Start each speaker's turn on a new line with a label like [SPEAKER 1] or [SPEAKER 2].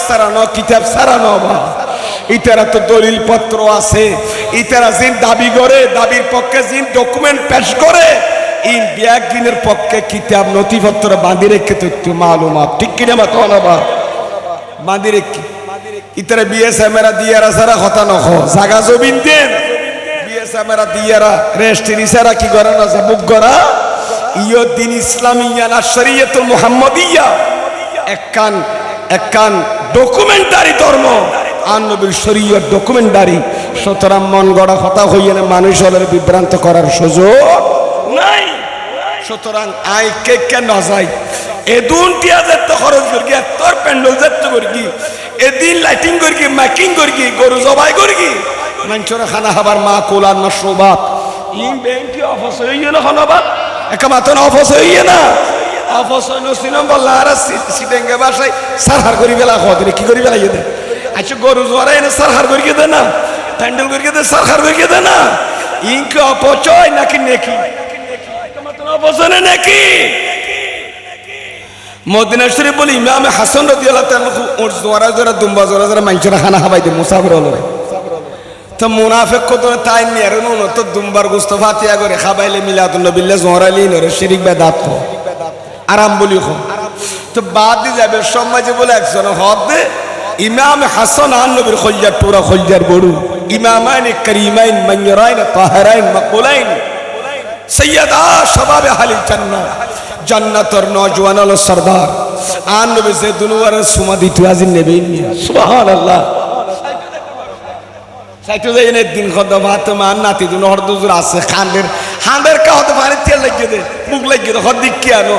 [SPEAKER 1] সারানো কিতাব সারানো বা ইতারা তো দলিল পত্র আছে ইতারা জিন দাবি করে দাবির পক্ষে জিন ডকুমেন্ট পেশ করে ইন ব্যাগ দিনের পক্ষে কিতাব নথিপত্র বাঁধি রেখে তথ্য মালুমাত ঠিক কিনা মত না বাঁধি রেখে ইতারা বিএসএমরা দিয়ারা সারা কথা নখ জাগা জমিন দেন বিএসএমরা দিয়ারা রেস্ট্রি সারা কি করে না বুক করা ইয় দিন ইসলামিয়া না শরীয়তুল মুহাম্মাদিয়া একখান ডকুমেন্টারি ধর্ম আর নবীর শরীয়ত ডকুমেন্টারি সুতরাং মন গড়া কথা হইয়ে না মানুষ হলের বিভ্রান্ত করার সুযোগ নাই সুতরাং আই কে কেন যাই এদুন টিয়া যেত খরচ করি তোর প্যান্ডেল যেত করি এদিন লাইটিং করি মেকিং করি গরু জবাই করি মানুষের খানা খাবার মা কোলার না সোবাত ইন ব্যাংকি অফিস হইয়ে না খানাবাদ একা মাতন অফিস হইয়ে না অফিস নসিনম বললা আর সিটেঙ্গে বাসায় সারহার করি বেলা খদরে কি করি বেলা ইয়ে আচ্ছা গরু জোয়ারা এনে সারহার করি দে না প্যান্ডেল করি দে সারহার করি দে না ইনকে অপচয় নাকি নেকি মাতন অপচয় নাকি মদিনা শরীফ বলি ইমাম হাসান রাদিয়াল্লাহু তাআলা ওর জোয়ারা জোয়ারা দুম্বা জোয়ারা জোয়ারা মানুষের খানা খাবাই দে মুসাফির হলো তো মুনাফিক কত তাই নিয়ার নো তো দুম্বার গোস্ত ফাতিয়া করে খাবাইলে মিলাদুন নবিল্লাহ জোরালি নরে শিরিক বেদাত কো আরাম বলি কো তো বাদ দি যাবে সমাজে বলে একজন হদ দে ইমাম হাসান আন নবীর খলজার পুরা খলজার বড় ইমামাইন করিমাইন মানয়রাইন তাহরাইন মাকবুলাইন সৈয়দা শাবাব আহলি জান্নাহ জান্নাতের নওজওয়ান হলো সরদার আন নবী সে দুনুয়ার সুমাদি তুয়াজিন নবী সুবহানাল্লাহ সাইটো যাইনে দিন খদ ভাত মান নাতি দুন হরদুজুর আছে খান্দের কা হতে পারে তেল লাগিয়ে দে মুখ লাগিয়ে দে হদ দিক কি আনো